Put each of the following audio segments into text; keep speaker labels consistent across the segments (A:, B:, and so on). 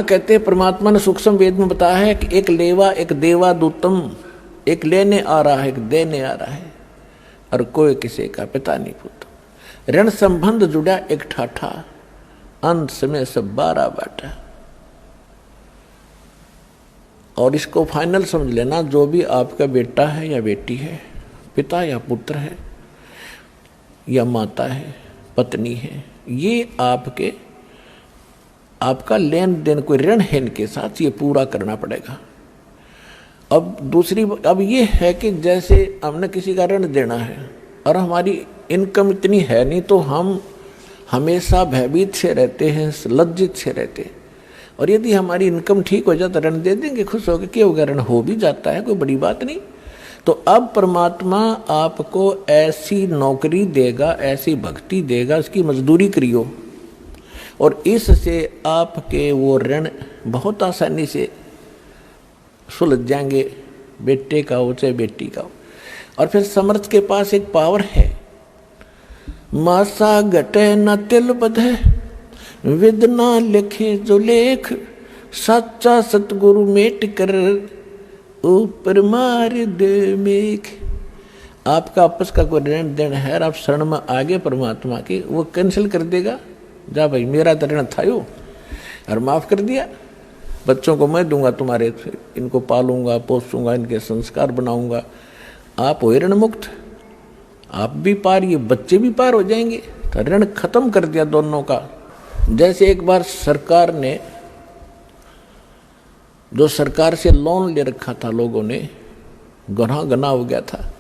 A: कहते हैं परमात्मा ने सूक्ष्म वेद में बताया है कि एक लेवा एक देवा दूतम, एक लेने आ रहा है एक देने आ रहा है, और कोई किसी का पिता नहीं पुत्र। ऋण संबंध जुड़ा एक ठाठा, अंत में सब 12 बाटा। और इसको फाइनल समझ लेना, जो भी आपका बेटा है या बेटी है, पिता या पुत्र है या माता है, पत्नी है, ये आपका लेन देन कोई ऋण है इनके साथ, ये पूरा करना पड़ेगा। अब ये है कि जैसे हमने किसी का ऋण देना है और हमारी इनकम इतनी है नहीं, तो हम हमेशा भयभीत से रहते हैं, लज्जित से रहते हैं। और यदि हमारी इनकम ठीक हो जाए तो ऋण दे देंगे, खुश होकर, क्या होगा, ऋण हो भी जाता है, कोई बड़ी बात नहीं। तो अब परमात्मा आपको ऐसी नौकरी देगा, ऐसी भक्ति देगा, उसकी मजदूरी करियो, और इससे आपके वो ऋण बहुत आसानी से सुलझ जाएंगे, बेटे का हो चाहे बेटी का हो। और फिर समर्थ के पास एक पावर है, मासा घटे न तिल बधे, विद ना लिखे जो लेख, सच्चा सतगुरु मेट कर ऊपर मार दे मेघ। आपका आपस का कोई ऋण देन है, आप शरण में आगे परमात्मा की, वो कैंसिल कर देगा। जा भाई, मेरा तो ऋण था यो, और माफ कर दिया। बच्चों को मैं दूंगा तुम्हारे, इनको पालूंगा पोसूंगा, इनके संस्कार बनाऊंगा, आप हो ऋण मुक्त, आप भी पार, ये बच्चे भी पार हो जाएंगे। तो ऋण खत्म कर दिया दोनों का। जैसे एक बार सरकार ने, जो सरकार से लोन ले रखा था लोगों ने, गना हो गया था,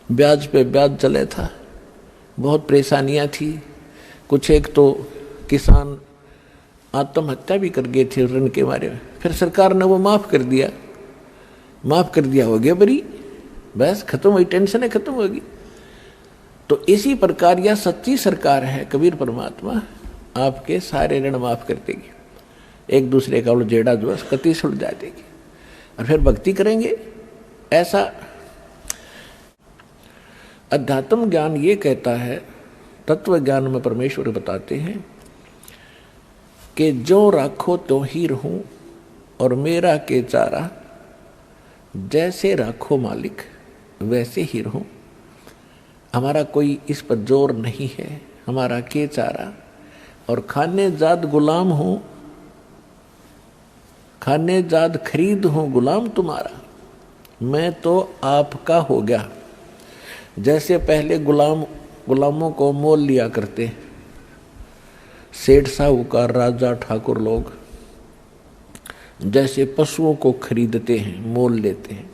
A: ब्याज पे ब्याज चले था, बहुत परेशानियां थी। कुछ एक तो किसान आत्महत्या भी कर गए थे ऋण के मारे में। फिर सरकार ने वो माफ कर दिया, हो गया बरी, बस खत्म हुई, टेंशन खत्म होगी। तो इसी प्रकार यह सच्ची सरकार है कबीर परमात्मा, आपके सारे ऋण माफ कर देगी, एक दूसरे का जेड़ा जो है कति सुलझा देगी, और फिर भक्ति करेंगे। ऐसा अध्यात्म ज्ञान ये कहता है, तत्व ज्ञान में परमेश्वर बताते हैं कि जो राखो तो ही रहूं और मेरा के चारा, जैसे राखो मालिक वैसे ही रहूं। हमारा कोई इस पर जोर नहीं है, हमारा के चारा, और खाने जाद गुलाम हूं, खाने जाद खरीद हूं गुलाम तुम्हारा, मैं तो आपका हो गया। जैसे पहले गुलामों को मोल लिया करते सेठ साहूकार राजा ठाकुर लोग, जैसे पशुओं को खरीदते हैं, मोल लेते हैं,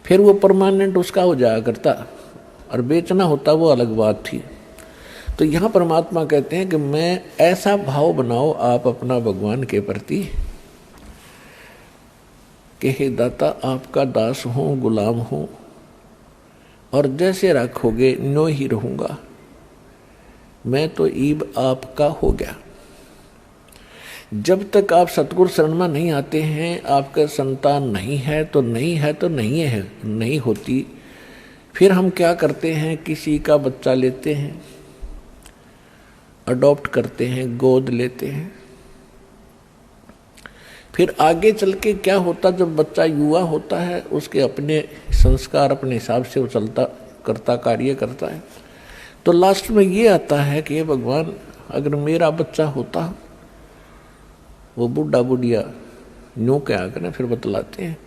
A: फिर वो परमानेंट उसका हो जाया करता, और बेचना होता वो अलग बात थी। तो यहाँ परमात्मा कहते हैं कि मैं ऐसा भाव बनाओ आप अपना भगवान के प्रति कि हे दाता, आपका दास हूँ, गुलाम हूँ, और जैसे रखोगे नो ही रहूँगा, मैं तो ईब आपका हो गया। जब तक आप सतगुरु शरण में नहीं आते हैं, आपका संतान नहीं है तो नहीं है, तो नहीं है, नहीं होती। फिर हम क्या करते हैं, किसी का बच्चा लेते हैं, अडॉप्ट करते हैं, गोद लेते हैं। फिर आगे चल के क्या होता, जब बच्चा युवा होता है, उसके अपने संस्कार अपने हिसाब से वो चलता करता, कार्य करता है। तो लास्ट में ये आता है कि भगवान, अगर मेरा बच्चा होता, वो बूढ़ा बुढ़िया यूँ क्या करें, फिर बतलाते हैं,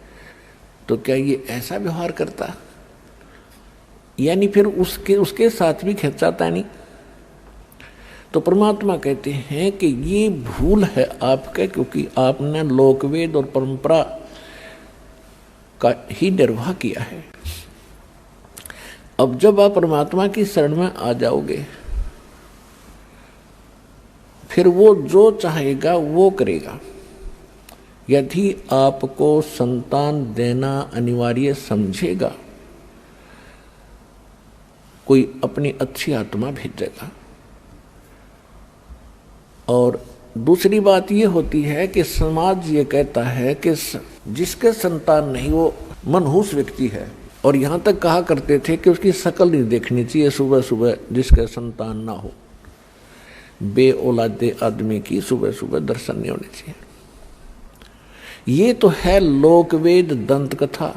A: तो क्या ये ऐसा व्यवहार करता, यानी फिर उसके साथ भी खिंचाता नहीं। तो परमात्मा कहते हैं कि ये भूल है आपका, क्योंकि आपने लोकवेद और परंपरा का ही निर्वाह किया है। अब जब आप परमात्मा की शरण में आ जाओगे, फिर वो जो चाहेगा वो करेगा। यदि आपको संतान देना अनिवार्य समझेगा, कोई अपनी अच्छी आत्मा भेजेगा। और दूसरी बात ये होती है कि समाज ये कहता है कि जिसके संतान नहीं वो मनहूस व्यक्ति है, और यहाँ तक कहा करते थे कि उसकी शक्ल नहीं देखनी चाहिए सुबह सुबह जिसके संतान ना हो। बे औलादे आदमी की सुबह सुबह दर्शन नहीं होने चाहिए। ये तो है लोकवेद दंत कथा,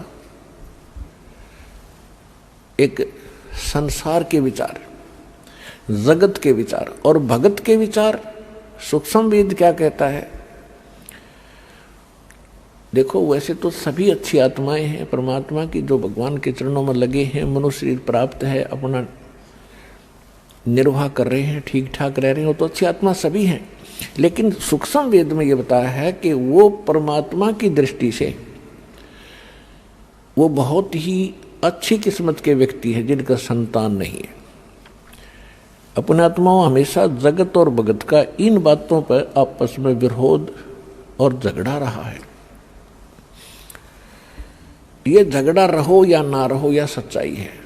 A: एक संसार के विचार, जगत के विचार। और भगत के विचार सूक्ष्म वेद क्या कहता है? देखो, वैसे तो सभी अच्छी आत्माएं हैं परमात्मा की, जो भगवान के चरणों में लगे हैं, मनुष्य शरीर प्राप्त है, अपना निर्वाह कर रहे हैं, ठीक ठाक रह रहे हैं, वो तो अच्छी आत्मा सभी हैं। लेकिन सूक्ष्म वेद में ये बताया है कि वो परमात्मा की दृष्टि से वो बहुत ही अच्छी किस्मत के व्यक्ति है जिनका संतान नहीं है। अपने आत्माओं हमेशा जगत और भगत का इन बातों पर आपस में विरोध और झगड़ा रहा है। ये झगड़ा रहो या ना रहो, या सच्चाई है।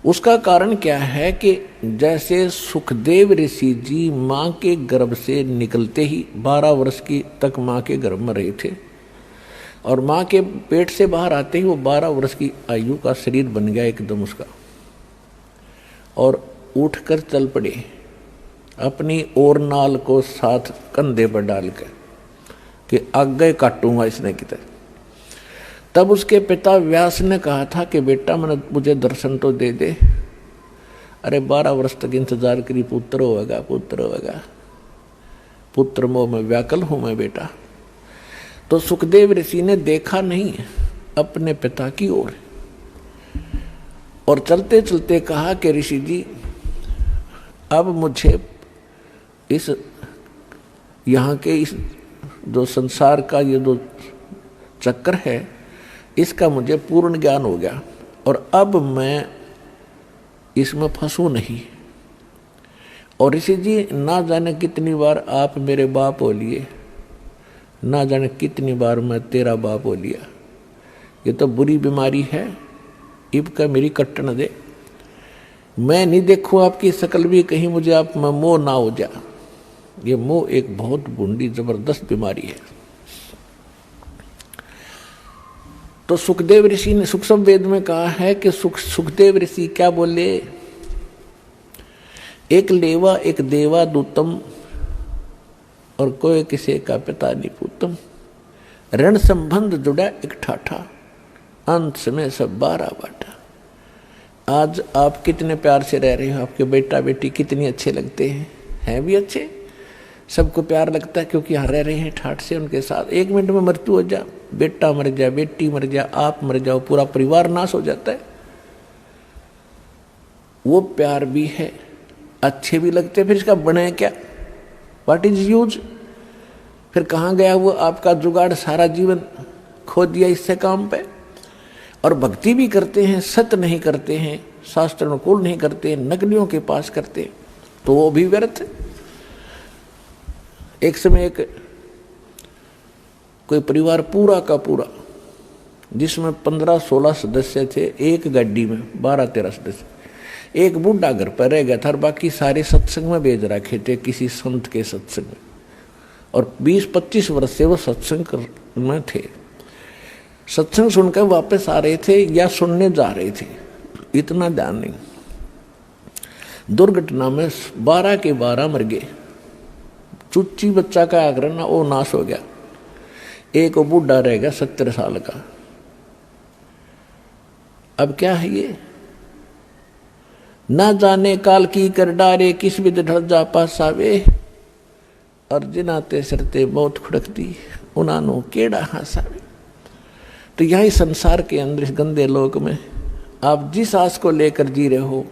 A: उसका कारण क्या है कि जैसे सुखदेव ऋषि जी मां के गर्भ से निकलते ही 12 वर्ष की तक मां के गर्भ में रहे थे, और मां के पेट से बाहर आते ही वो 12 वर्ष की आयु का शरीर बन गया एकदम उसका, और उठकर चल पड़े अपनी और नाल को साथ कंधे पर डालकर कि आगे काटूंगा इसने कितने। तब उसके पिता व्यास ने कहा था कि बेटा मुझे दर्शन तो दे दे। अरे 12 वर्ष तक इंतजार करी, पुत्र होगा पुत्र होगा, पुत्र मोह में व्याकुल हूं मैं बेटा। तो सुखदेव ऋषि ने देखा नहीं अपने पिता की ओर, और चलते चलते कहा कि ऋषि जी अब मुझे इस यहाँ के इस जो संसार का ये जो चक्र है इसका मुझे पूर्ण ज्ञान हो गया, और अब मैं इसमें फंसू नहीं। और ऋषि जी ना जाने कितनी बार आप मेरे बाप हो लिए, ना जाने कितनी बार मैं तेरा बाप हो लिया। ये तो बुरी बीमारी है, इब का मेरी कट्टन दे। मैं नहीं देखूं आपकी शकल भी, कहीं मुझे आप में मोह ना हो जा। ये मोह एक बहुत बुंडी जबरदस्त बीमारी है। तो सुखदेव ऋषि ने सूक्ष्म वेद में कहा है कि सुखदेव ऋषि क्या बोले? एक लेवा एक देवा दूतम, और कोई किसी का पिता नहीं पूतम। ऋण संबंध जुड़ा एक ठाठा, अंत में सब 12 बाटा। आज आप कितने प्यार से रह रहे हो, आपके बेटा बेटी कितनी अच्छे लगते हैं भी अच्छे, सबको प्यार लगता है क्योंकि यहाँ रह रहे हैं ठाठ से उनके साथ। 1 मिनट में मृत्यु हो जा, बेटा मर जाए, बेटी मर जाए, आप मर जाओ, पूरा परिवार नाश हो जाता है। वो प्यार भी है, अच्छे भी लगते हैं, फिर इसका बने क्या? What is use? फिर कहाँ गया वो आपका जुगाड़? सारा जीवन खो दिया इससे काम पे। और भक्ति भी करते हैं, सत्य नहीं करते हैं, शास्त्र अनुकूल नहीं करते, नकलियों के पास करते, तो वो भी व्यर्थ। एक समय एक कोई परिवार पूरा का पूरा जिसमें 15-16 सदस्य थे, एक गाड़ी में 12-13 सदस्य, एक बूढ़ा घर पर रह गया था और बाकी सारे सत्संग में भेज रखे थे किसी संत के सत्संग में, और 20-25 वर्ष से वो सत्संग में थे। सत्संग सुनकर वापस आ रहे थे या सुनने जा रहे थे, इतना ध्यान नहीं। दुर्घटना में 12 के 12 मर गए। चुच्ची बच्चा का आग्रह ना, वो नाश हो गया। एक बूढ़ा रह गया 70 साल का। अब क्या है ये? ना जाने काल की कर डारे, किस विध ढल जा पास आवे, और जिनाते सरते मौत खुड़कती, उनानो केड़ा हासावे। तो यही संसार के अंदर इस गंदे लोक में आप जिस आस को लेकर जी रहे हो,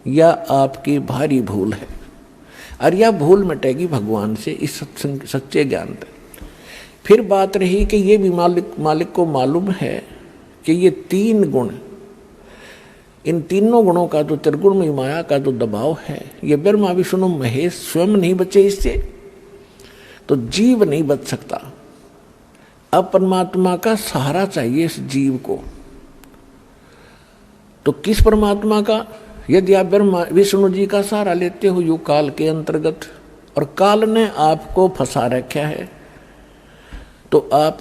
A: या आपकी भारी भूल है, और यह भूल मिटेगी भगवान से, इस सच्चे ज्ञान पर। फिर बात रही कि ये भी मालिक को मालूम है कि ये 3 गुण, इन तीनों गुणों का जो त्रिगुण में माया का जो दबाव है, ये ब्रह्मा विष्णु महेश स्वयं नहीं बचे इससे, तो जीव नहीं बच सकता। अब परमात्मा का सहारा चाहिए इस जीव को। तो किस परमात्मा का? यदि आप ब्रह्मा विष्णु जी का सहारा लेते हो युग काल के अंतर्गत, और काल ने आपको फंसा रखा है, तो आप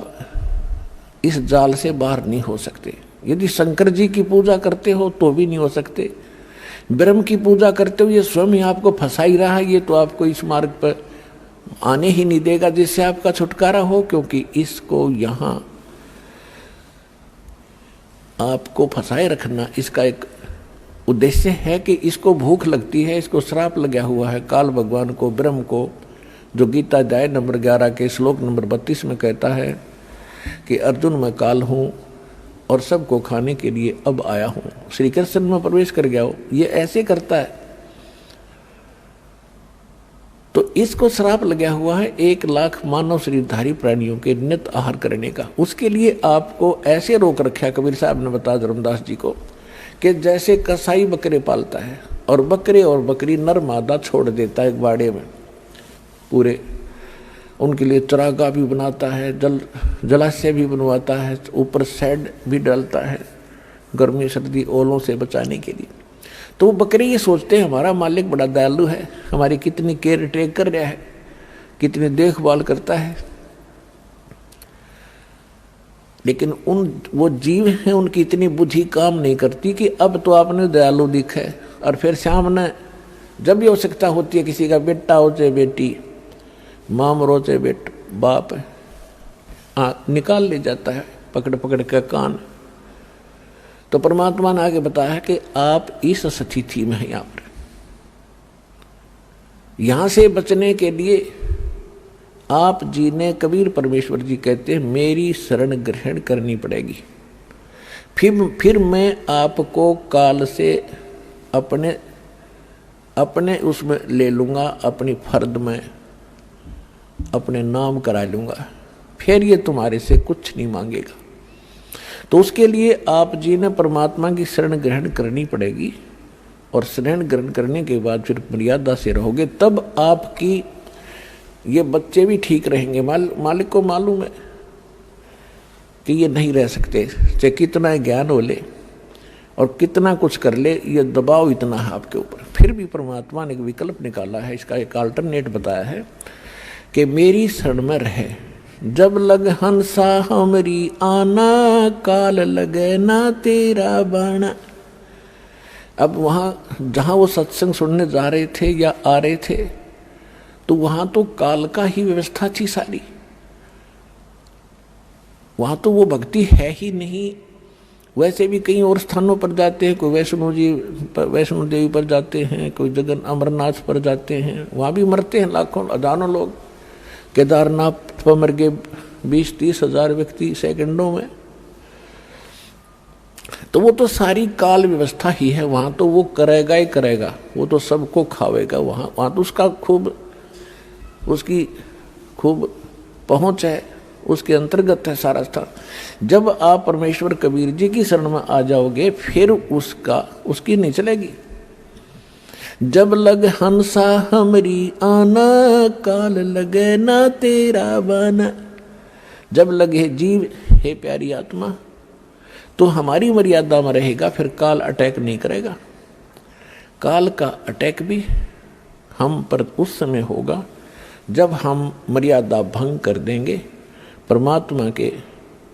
A: इस जाल से बाहर नहीं हो सकते। यदि शंकर जी की पूजा करते हो तो भी नहीं हो सकते। ब्रह्म की पूजा करते हुए स्वयं ही आपको फंसा ही रहा है, ये तो आपको इस मार्ग पर आने ही नहीं देगा जिससे आपका छुटकारा हो, क्योंकि इसको यहाँ आपको फंसाए रखना इसका एक उद्देश्य है कि इसको भूख लगती है, इसको श्राप लगा हुआ है काल भगवान को, ब्रह्म को, जो गीता अध्याय नंबर 11 के श्लोक नंबर 32 में कहता है कि अर्जुन मैं काल हूँ और सबको खाने के लिए अब आया हूँ, श्री कृष्ण में प्रवेश कर गया हो, ये ऐसे करता है। तो इसको श्राप लगा हुआ है 1 लाख मानव शरीरधारी प्राणियों के नित आहार करने का। उसके लिए आपको ऐसे रोक रखा कबीर साहब ने बताया धर्मदास जी को कि जैसे कसाई बकरे पालता है और बकरे और बकरी नर मादा छोड़ देता है एक बाड़े में, पूरे उनके लिए चरागाह भी बनाता है, जलाशय भी बनवाता है, ऊपर शेड भी डालता है गर्मी सर्दी ओलों से बचाने के लिए। तो वो बकरे ये सोचते हैं हमारा मालिक बड़ा दयालु है, हमारी कितनी केयर टेक कर रहा है, कितनी देखभाल करता है। लेकिन वो जीव हैं, उनकी इतनी बुद्धि काम नहीं करती कि अब तो आपने दयालु दिखे और फिर सामने जब भी आवश्यकता होती है, किसी का बेटा हो चाहे बेटी, माँ मरो चाहे बाप है, निकाल ले जाता है पकड़ पकड़ के कान। तो परमात्मा ने आगे बताया कि आप इस स्थिति में हैं, यहां से बचने के लिए आप जी ने, कबीर परमेश्वर जी कहते हैं, मेरी शरण ग्रहण करनी पड़ेगी। फिर मैं आपको काल से अपने उसमें ले लूंगा, अपनी फर्द में अपने नाम करा लूंगा, फिर ये तुम्हारे से कुछ नहीं मांगेगा। तो उसके लिए आप जी ने परमात्मा की शरण ग्रहण करनी पड़ेगी, और शरण ग्रहण करने के बाद फिर मर्यादा से रहोगे, तब आपकी ये बच्चे भी ठीक रहेंगे। मालिक को मालूम है कि ये नहीं रह सकते, चाहे कितना ज्ञान हो ले और कितना कुछ कर ले, ये दबाव इतना है आपके ऊपर। फिर भी परमात्मा ने एक विकल्प निकाला है, इसका एक अल्टरनेट बताया है कि मेरी शरण में रहे। जब लग हंसा हमरी आना, काल लगे ना तेरा बाणा। अब वहाँ जहाँ वो सत्संग सुनने जा रहे थे या आ रहे थे, तो वहाँ तो काल का ही व्यवस्था थी सारी, वहाँ तो वो भक्ति है ही नहीं। वैसे भी कई और स्थानों पर जाते हैं, कोई वैष्णो देवी पर जाते हैं, कोई जगन अमरनाथ पर जाते हैं, वहाँ भी मरते हैं लाखों हजारों लोग। केदारनाथ पर मर गए 20-30 हजार व्यक्ति सेकंडों में। तो वो तो सारी काल व्यवस्था ही है, वहाँ तो वो करेगा ही करेगा, वो तो सबको खावेगा। वहाँ तो उसकी खूब पहुँच है, उसके अंतर्गत है सारा स्थान। जब आप परमेश्वर कबीर जी की शरण में आ जाओगे, फिर उसकी नहीं चलेगी। जब लग हंसा हमरी आना, काल लगे ना तेरा बाना। जब लगे जीव, हे प्यारी आत्मा, तो हमारी मर्यादा में रहेगा, फिर काल अटैक नहीं करेगा। काल का अटैक भी हम पर उस समय होगा जब हम मर्यादा भंग कर देंगे, परमात्मा के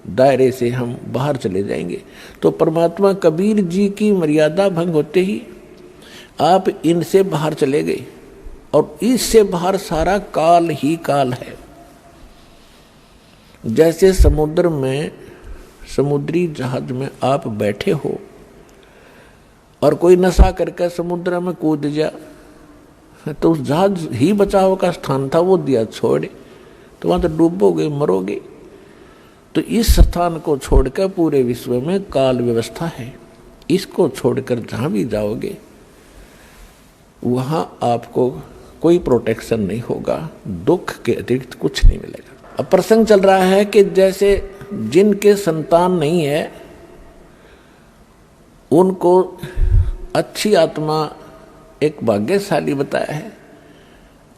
A: दायरे से हम बाहर चले जाएंगे। तो परमात्मा कबीर जी की मर्यादा भंग होते ही आप इनसे बाहर चले गए, और इससे बाहर सारा काल ही काल है। जैसे समुद्र में, समुद्री जहाज में आप बैठे हो और कोई नशा करके समुद्र में कूद जा, तो उस जहाज ही बचाव का स्थान था, वो दिया छोड़े तो वहां तो डूबोगे, मरोगे। तो इस स्थान को छोड़कर पूरे विश्व में काल व्यवस्था है, इसको छोड़कर जहां भी जाओगे वहां आपको कोई प्रोटेक्शन नहीं होगा, दुख के अतिरिक्त कुछ नहीं मिलेगा। अब प्रसंग चल रहा है कि जैसे जिनके संतान नहीं है उनको अच्छी आत्मा एक भाग्यशाली बताया है,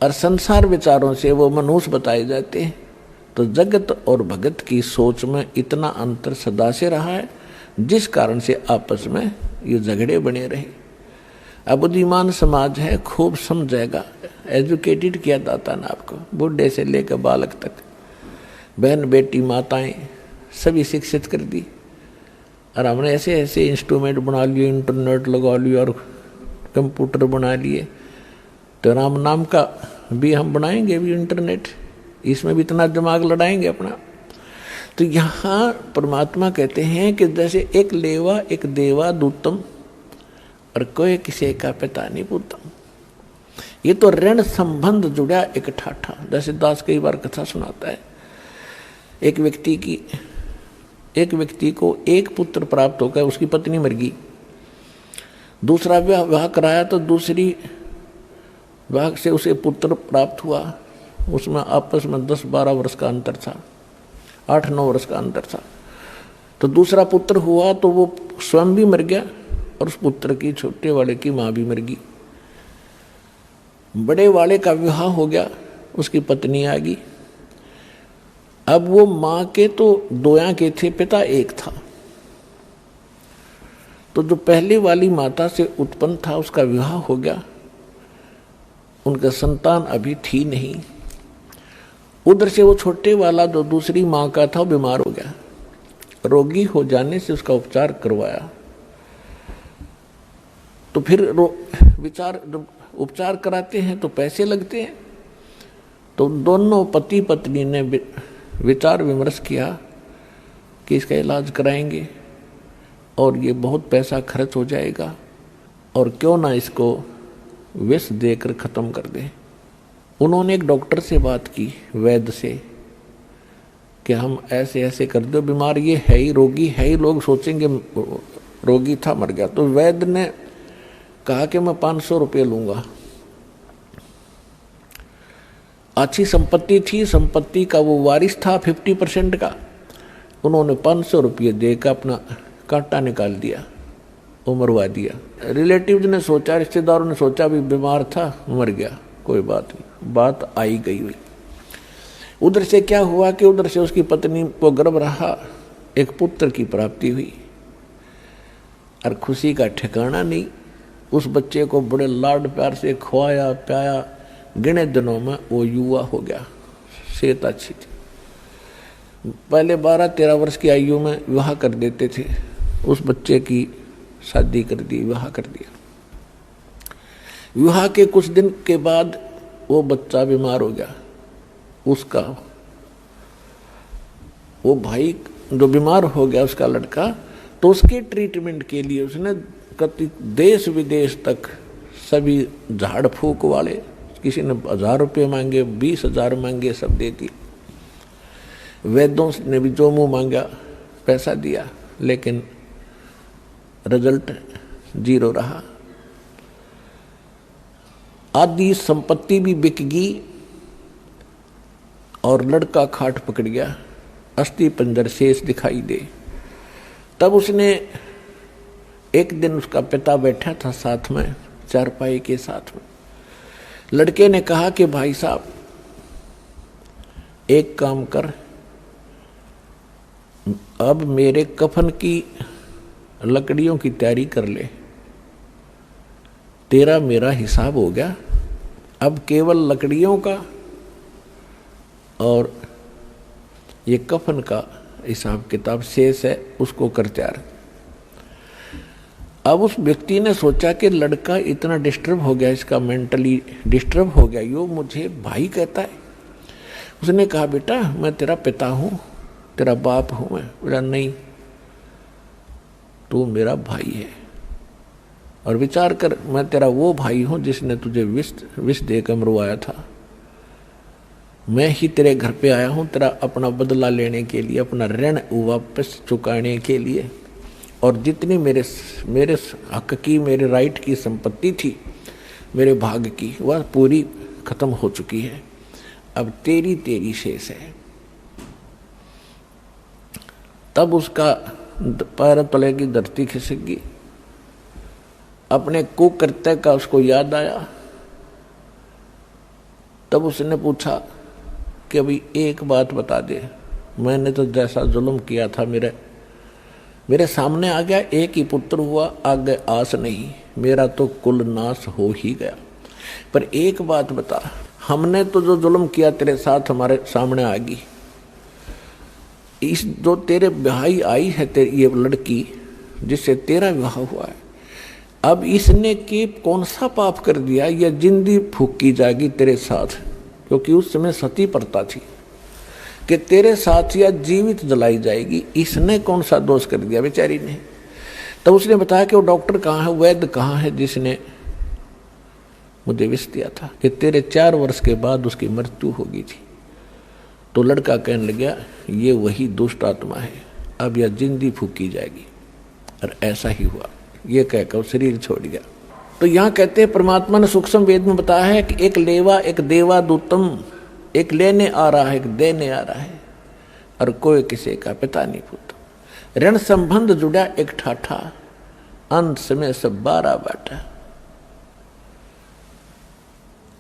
A: और संसार विचारों से वो मनुष्य बताए जाते हैं। तो जगत और भगत की सोच में इतना अंतर सदा से रहा है, जिस कारण से आपस में ये झगड़े बने रहे। अब बुद्धिमान समाज है, खूब समझेगा, एजुकेटेड किया जाता ना आपको, बूढ़े से लेकर बालक तक, बहन बेटी माताएं सभी शिक्षित कर दी। और हमने ऐसे ऐसे इंस्ट्रूमेंट बना लिए, इंटरनेट लगा लिया और कंप्यूटर बना लिए, तो राम नाम का भी हम बनाएंगे भी इंटरनेट, इसमें भी इतना दिमाग लड़ाएंगे अपना। तो यहाँ परमात्मा कहते हैं कि जैसे एक लेवा एक देवा दूतम और कोई किसी का पिता नहीं पूतम। ये तो ऋण संबंध जुड़ा एक ठाठा। जैसे दास कई बार कथा सुनाता है, एक व्यक्ति को एक पुत्र प्राप्त होकर उसकी पत्नी मर गई, दूसरा विवाह कराया तो दूसरी विवाह से उसे पुत्र प्राप्त हुआ, उसमें आपस में 10-12 वर्ष का अंतर था, 8-9 वर्ष का अंतर था। तो दूसरा पुत्र हुआ तो वो स्वयं भी मर गया और उस पुत्र की छोटे वाले की माँ भी मर गई। बड़े वाले का विवाह हो गया, उसकी पत्नी आ गई। अब वो माँ के तो दोया के थे, पिता एक था। तो जो पहले वाली माता से उत्पन्न था उसका विवाह हो गया, उनका संतान अभी थी नहीं। उधर से वो छोटे वाला जो दूसरी माँ का था वो बीमार हो गया, रोगी हो जाने से उसका उपचार करवाया। तो फिर उपचार कराते हैं तो पैसे लगते हैं। तो दोनों पति पत्नी ने विचार विमर्श किया कि इसका इलाज कराएंगे और ये बहुत पैसा खर्च हो जाएगा, और क्यों ना इसको विष देकर ख़त्म कर दें। उन्होंने एक डॉक्टर से बात की, वैद्य से, कि हम ऐसे ऐसे कर दो, बीमार ये है ही, रोगी है ही, लोग सोचेंगे रोगी था मर गया। तो वैद्य ने कहा कि मैं 500 रुपये लूँगा। अच्छी संपत्ति थी, संपत्ति का वो वारिस था 50% का। उन्होंने 500 रुपये देकर अपना कांटा निकाल दिया, उमरवा दिया। रिलेटिव्स ने सोचा, रिश्तेदारों ने सोचा भी बीमार था मर गया, कोई बात नहीं, बात आई गई हुई। उधर से क्या हुआ कि उधर से उसकी पत्नी को गर्भ रहा, एक पुत्र की प्राप्ति हुई और खुशी का ठिकाना नहीं। उस बच्चे को बड़े लाड प्यार से खवाया प्याया, गिने दिनों में वो युवा हो गया, सेहत अच्छी थी। पहले 12-13 वर्ष की आयु में विवाह कर देते थे, उस बच्चे की शादी कर दी, विवाह कर दिया। विवाह के कुछ दिन के बाद वो बच्चा बीमार हो गया। उसका वो भाई जो बीमार हो गया, उसका लड़का, तो उसके ट्रीटमेंट के लिए उसने कति देश विदेश तक सभी झाड़ फूक वाले, किसी ने 1000 रुपये मांगे, 20,000 मांगे, सब दे दी। वैद्यों ने भी जो मुँह मांगा पैसा दिया, लेकिन रिजल्ट 0 रहा। आधी संपत्ति भी बिक गई और लड़का खाट पकड़ गया, अस्थि पंजर शेष दिखाई दे। तब उसने एक दिन, उसका पिता बैठा था साथ में, चारपाई के साथ में। लड़के ने कहा कि भाई साहब एक काम कर, अब मेरे कफन की लकड़ियों की तैयारी कर ले, तेरा मेरा हिसाब हो गया। अब केवल लकड़ियों का और ये कफन का हिसाब किताब शेष है, उसको कर तैयार। अब उस व्यक्ति ने सोचा कि लड़का इतना डिस्टर्ब हो गया, इसका मेंटली डिस्टर्ब हो गया, यो मुझे भाई कहता है। उसने कहा बेटा मैं तेरा पिता हूँ, तेरा बाप हूँ मैं। बोला नहीं, तू मेरा भाई है, और विचार कर मैं तेरा वो भाई हूँ जिसने तुझे विष देकर मरवाया था। मैं ही तेरे घर पे आया हूँ तेरा अपना बदला लेने के लिए, अपना ऋण वापस चुकाने के लिए। और जितनी मेरे हक की, मेरे राइट की संपत्ति थी, मेरे भाग की, वह पूरी खत्म हो चुकी है। अब तेरी शेष है। तब उसका पैर तले की धरती खिसक गई। अपने कुकृत्य का उसको याद आया। तब उसने पूछा कि अभी एक बात बता दे, मैंने तो जैसा जुल्म किया था मेरे सामने आ गया, एक ही पुत्र हुआ, आगे आस नहीं, मेरा तो कुल नाश हो ही गया। पर एक बात बता, हमने तो जो जुल्म किया तेरे साथ हमारे सामने आ गई। इस जो तेरे भाई आई है, ये लड़की जिससे तेरा विवाह हुआ है, अब इसने कि कौन सा पाप कर दिया, यह जिंदी फूकी जाएगी तेरे साथ, क्योंकि उस समय सती प्रथा थी कि तेरे साथ या जीवित जलाई जाएगी। इसने कौन सा दोष कर दिया बेचारी ने। तब उसने बताया कि वो डॉक्टर कहाँ है, वैद्य कहाँ है जिसने मुझे विष दिया था कि तेरे 4 वर्ष के बाद उसकी मृत्यु होगी थी। तो लड़का कहने लगा ये वही दुष्ट आत्मा है, अब यह जिंदी फूकी जाएगी। और ऐसा ही हुआ, ये कहकर शरीर छोड़ गया। तो यहाँ कहते हैं परमात्मा ने सूक्ष्म वेद में बताया है कि एक लेवा एक देवा दूतम, एक लेने आ रहा है एक देने आ रहा है, और कोई किसी का पिता नहीं पुत्र। ऋण संबंध जुड़ा एक ठाठा, अंत समय सब 12 बाटा।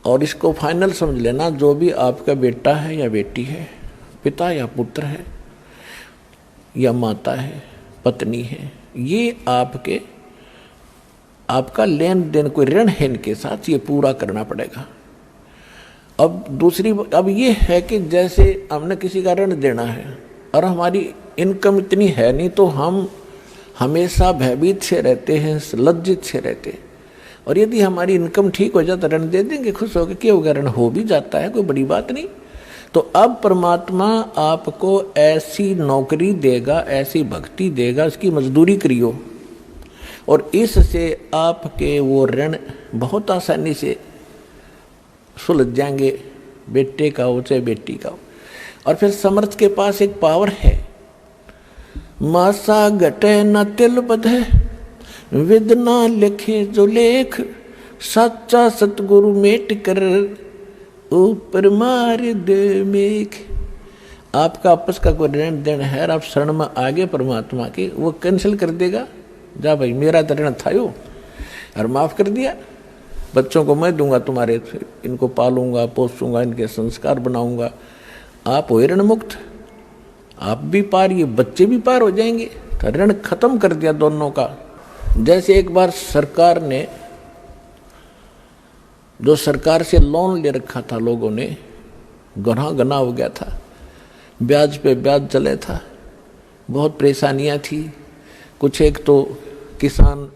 A: और इसको फाइनल समझ लेना, जो भी आपका बेटा है या बेटी है, पिता या पुत्र है या माता है, पत्नी है, ये आपका लेन देन कोई ऋण है इनके साथ, ये पूरा करना पड़ेगा। अब ये है कि जैसे हमने किसी का ऋण देना है और हमारी इनकम इतनी है नहीं, तो हम हमेशा भयभीत से रहते हैं, लज्जित से रहते हैं। और यदि हमारी इनकम ठीक हो जाए तो ऋण दे देंगे, खुश होकर, क्या होगा, ऋण हो भी जाता है, कोई बड़ी बात नहीं। तो अब परमात्मा आपको ऐसी नौकरी देगा, ऐसी भक्ति देगा, उसकी मजदूरी करियो, और इससे आपके वो ऋण बहुत आसानी से सुलझ जाएंगे, बेटे का हो चाहे बेटी का हो। और फिर समर्थ के पास एक पावर है, मासा घटे न तिल बधे, विदना लिखे जो लेख, सच्चा सतगुरु मेट कर ऊपर मार दे मेघ। आपका आपस का कोई ऋण देन है और आप शरण में आगे परमात्मा के, वो कैंसिल कर देगा। जा भाई मेरा तो ऋण था यो, और माफ कर दिया। बच्चों को मैं दूंगा तुम्हारे, इनको पालूंगा पोसूंगा, इनके संस्कार बनाऊंगा। आप हो ऋण मुक्त, आप भी पार, ये बच्चे भी पार हो जाएंगे। तो ऋण खत्म कर दिया दोनों का। जैसे एक बार सरकार ने, जो सरकार से लोन ले रखा था लोगों ने, गना हो गया था, ब्याज पे ब्याज चले था, बहुत परेशानियां थी। कुछ एक तो किसान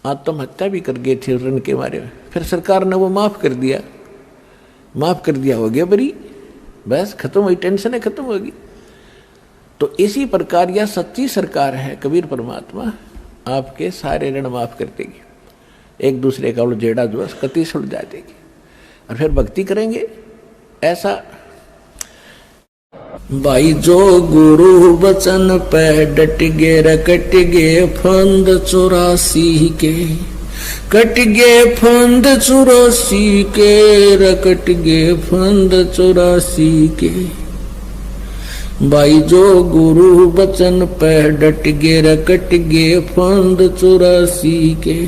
A: आत्महत्या भी कर गए थे ऋण के मारे में। फिर सरकार ने वो माफ कर दिया, हो गया बरी, बस खत्म हुई, टेंशन है खत्म होगी। तो इसी प्रकार यह सच्ची सरकार है कबीर परमात्मा, आपके सारे ऋण माफ कर देगी। एक दूसरे का जेड़ा जो कति सुलझा देगी, और फिर भक्ति करेंगे। ऐसा भाई जो गुरु वचन पे डट गे रकट गे फंद 84 के, कट गे फंद 84 के, रकट गे फंद 84 के। भाई जो गुरु वचन पे डट गे रकट गे फंद 84 के।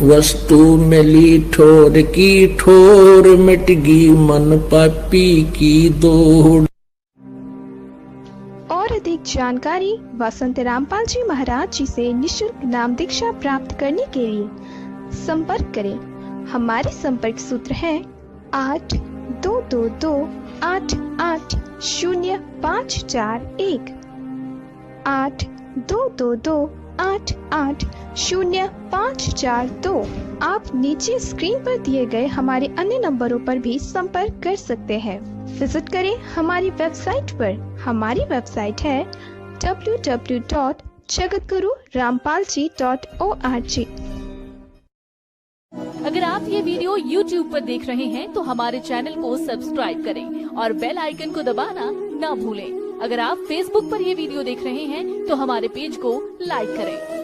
A: वस्तु मिली ठोर की ठोर, मिट गई मन पापी की दौड़।
B: और अधिक जानकारी वसंत रामपाल जी महाराज जी से निशुल्क नाम दीक्षा प्राप्त करने के लिए संपर्क करें। हमारे संपर्क सूत्र है 8222880541, 8222880542। आप नीचे स्क्रीन पर दिए गए हमारे अन्य नंबरों पर भी संपर्क कर सकते हैं। विजिट करें हमारी वेबसाइट पर। हमारी वेबसाइट है www.jagatgururampalji.org।
C: अगर आप ये वीडियो YouTube पर देख रहे हैं तो हमारे चैनल को सब्सक्राइब करें और बेल आइकन को दबाना ना भूलें। अगर आप Facebook पर ये वीडियो देख रहे हैं तो हमारे पेज को लाइक करें।